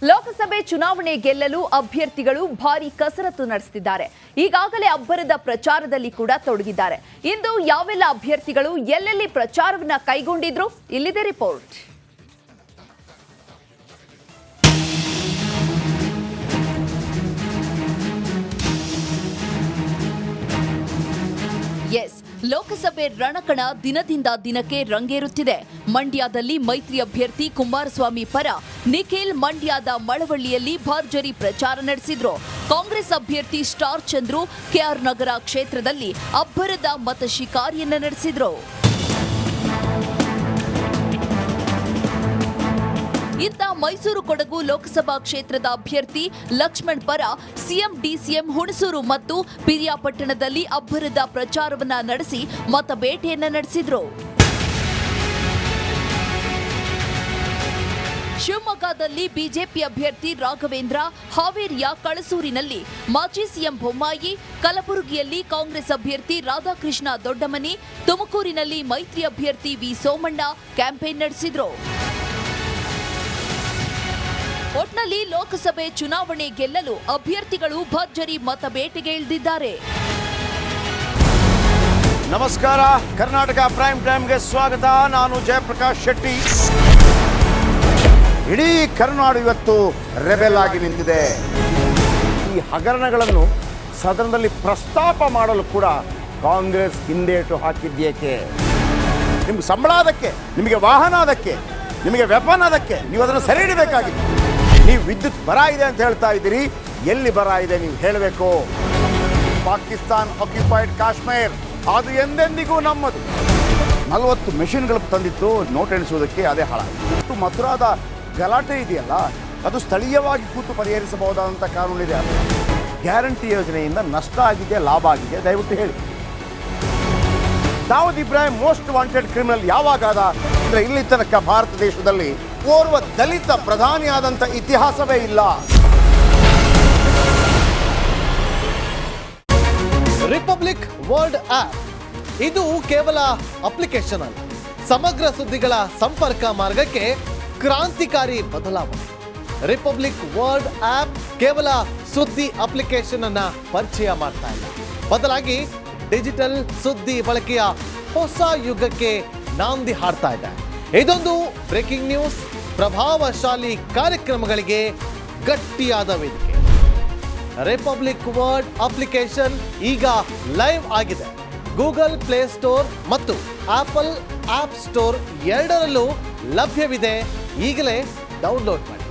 ಲೋಕಸಭೆ ಚುನಾವಣೆ ಗೆಲ್ಲಲು ಅಭ್ಯರ್ಥಿಗಳು ಭಾರಿ ಕಸರತ್ತು ನಡೆಸುತ್ತಿದ್ದಾರೆ. ಈಗಾಗಲೇ ಅಬ್ಬರದ ಪ್ರಚಾರದಲ್ಲಿ ಕೂಡ ತೊಡಗಿದ್ದಾರೆ. ಇಂದು ಯಾವೆಲ್ಲ ಅಭ್ಯರ್ಥಿಗಳು ಎಲ್ಲೆಲ್ಲಿ ಪ್ರಚಾರವನ್ನ ಕೈಗೊಂಡಿದ್ರು ಇಲ್ಲಿದೆ ರಿಪೋರ್ಟ್. ಎಸ್, ಲೋಕಸಭೆ ರಣಕಣ ದಿನದಿಂದ ದಿನಕ್ಕೆ ರಂಗೇರುತ್ತಿದೆ. ಮಂಡ್ಯದಲ್ಲಿ ಮೈತ್ರಿ ಅಭ್ಯರ್ಥಿ ಕುಮಾರಸ್ವಾಮಿ ಪರ ನಿಖಿಲ್ ಮಂಡ್ಯದ ಮಳವಳ್ಳಿಯಲ್ಲಿ ಭರ್ಜರಿ ಪ್ರಚಾರ ನಡೆಸಿದ್ರು. ಕಾಂಗ್ರೆಸ್ ಅಭ್ಯರ್ಥಿ ಸ್ಟಾರ್ ಚಂದ್ರು ಕೆಆರ್ ನಗರ ಕ್ಷೇತ್ರದಲ್ಲಿ ಅಬ್ಬರದ ಮತ ಶಿಕಾರಿಯನ್ನ ನಡೆಸಿದ್ರು. ಇತ್ತ ಮೈಸೂರು ಕೊಡಗು ಲೋಕಸಭಾ ಕ್ಷೇತ್ರದ ಅಭ್ಯರ್ಥಿ ಲಕ್ಷ್ಮಣ್ ಪರ ಸಿಎಂ ಡಿಸಿಎಂ ಹುಣಸೂರು ಮತ್ತು ಪಿರಿಯಾಪಟ್ಟಣದಲ್ಲಿ ಅಬ್ಬರದ ಪ್ರಚಾರವನ್ನ ನಡೆಸಿ ಮತಬೇಟೆಯನ್ನ ನಡೆಸಿದ್ರು. ಶಿವಮೊಗ್ಗದಲ್ಲಿ ಬಿಜೆಪಿ ಅಭ್ಯರ್ಥಿ ರಾಘವೇಂದ್ರ, ಹಾವೇರಿಯ ಕಳಸೂರಿನಲ್ಲಿ ಮಾಜಿ ಸಿಎಂ ಬೊಮ್ಮಾಯಿ, ಕಲಬುರಗಿಯಲ್ಲಿ ಕಾಂಗ್ರೆಸ್ ಅಭ್ಯರ್ಥಿ ರಾಧಾಕೃಷ್ಣ ದೊಡ್ಡಮನಿ, ತುಮಕೂರಿನಲ್ಲಿ ಮೈತ್ರಿ ಅಭ್ಯರ್ಥಿ ವಿ ಸೋಮಣ್ಣ ಕ್ಯಾಂಪೇನ್ ನಡೆಸಿದ್ರು. ಒಟ್ನಲ್ಲಿ ಲೋಕಸಭೆ ಚುನಾವಣೆ ಗೆಲ್ಲಲು ಅಭ್ಯರ್ಥಿಗಳು ಭರ್ಜರಿ ಮತಬೇಟೆಗೆ ಇಳಿದಿದ್ದಾರೆ. ನಮಸ್ಕಾರ, ಕರ್ನಾಟಕ ಪ್ರೈಮ್ ಟೈಮ್ಗೆ ಸ್ವಾಗತ. ನಾನು ಜಯಪ್ರಕಾಶ್ ಶೆಟ್ಟಿ. ಇಡೀ ಕರ್ನಾಡು ಇವತ್ತು ರೆಬೆಲ್ ಆಗಿ ನಿಂತಿದೆ. ಈ ಹಗರಣಗಳನ್ನು ಸದನದಲ್ಲಿ ಪ್ರಸ್ತಾಪ ಮಾಡಲು ಕೂಡ ಕಾಂಗ್ರೆಸ್ ಹಿಂದೇಟು ಹಾಕಿದ್ದೇಕೆ? ನಿಮ್ಗೆ ಸಂಬಳ ಅದಕ್ಕೆ, ನಿಮಗೆ ವಾಹನ ಅದಕ್ಕೆ, ನಿಮಗೆ ವೆಪನ್ ಅದಕ್ಕೆ, ನೀವು ಅದನ್ನು ಸೆರೆ ಹಿಡಿಬೇಕಾಗಿತ್ತು. ನೀವು ವಿದ್ಯುತ್ ಬರ ಇದೆ ಅಂತ ಹೇಳ್ತಾ ಇದ್ದೀರಿ, ಎಲ್ಲಿ ಬರ ಇದೆ ನೀವು ಹೇಳಬೇಕು. ಪಾಕಿಸ್ತಾನ್ ಆಕ್ಯುಪೈಡ್ ಕಾಶ್ಮೀರ್ ಅದು ಎಂದೆಂದಿಗೂ ನಮ್ಮದು. 40 ಮೆಷಿನ್ಗಳು ತಂದಿತ್ತು ನೋಟ್ ಎಣಿಸುವುದಕ್ಕೆ, ಅದೇ ಹಾಳಾಯಿತು. ಮಥುರಾದ ಗಲಾಟೆ ಇದೆಯಲ್ಲ, ಅದು ಸ್ಥಳೀಯವಾಗಿ ಕೂತು ಪರಿಹರಿಸಬಹುದಾದಂಥ ಕಾನೂನಿದೆ. ಗ್ಯಾರಂಟಿ ಯೋಜನೆಯಿಂದ ನಷ್ಟ ಆಗಿದೆ, ಲಾಭ ಆಗಿದೆ, ದಯವಿಟ್ಟು ಹೇಳಿ. Dawood Ibrahim most wanted criminal ಯಾವಾಗಾದ ಅಂದರೆ ಇಲ್ಲಿ ತನಕ ಭಾರತ ದೇಶದಲ್ಲಿ ಓರ್ವ ದಲಿತ ಪ್ರಧಾನಿಯಾದಂಥ ಇತಿಹಾಸವೇ ಇಲ್ಲ. ರಿಪಬ್ಲಿಕ್ ವರ್ಲ್ಡ್ ಆಪ್ ಇದು ಕೇವಲ ಅಪ್ಲಿಕೇಶನ್ ಅಲ್ಲ, ಸಮಗ್ರ ಸುದ್ದಿಗಳ ಸಂಪರ್ಕ ಮಾರ್ಗಕ್ಕೆ ಕ್ರಾಂತಿಕಾರಿ ಬದಲಾವಣೆ. ರಿಪಬ್ಲಿಕ್ ವರ್ಲ್ಡ್ ಆಪ್ ಕೇವಲ ಸುದ್ದಿ ಅಪ್ಲಿಕೇಶನ್ ಅನ್ನ ಪರಿಚಯ ಮಾಡ್ತಾ ಇಲ್ಲ, ಬದಲಾಗಿ ಡಿಜಿಟಲ್ ಸುದ್ದಿ ಬಳಕೆಯ ಹೊಸ ಯುಗಕ್ಕೆ ನಾಂದಿ ಹಾಡ್ತಾ ಇದೆ. ಇದೊಂದು ಬ್ರೇಕಿಂಗ್ ನ್ಯೂಸ್, ಪ್ರಭಾವಶಾಲಿ ಕಾರ್ಯಕ್ರಮಗಳಿಗೆ ಗಟ್ಟಿಯಾದ ವೇದಿಕೆ. ರಿಪಬ್ಲಿಕ್ ವರ್ಲ್ಡ್ ಅಪ್ಲಿಕೇಶನ್ ಈಗ ಲೈವ್ ಆಗಿದೆ. ಗೂಗಲ್ ಪ್ಲೇ ಸ್ಟೋರ್ ಮತ್ತು ಆಪಲ್ ಆಪ್ ಸ್ಟೋರ್ ಎರಡರಲ್ಲೂ ಲಭ್ಯವಿದೆ. ಈಗಲೇ ಡೌನ್ಲೋಡ್ ಮಾಡಿ.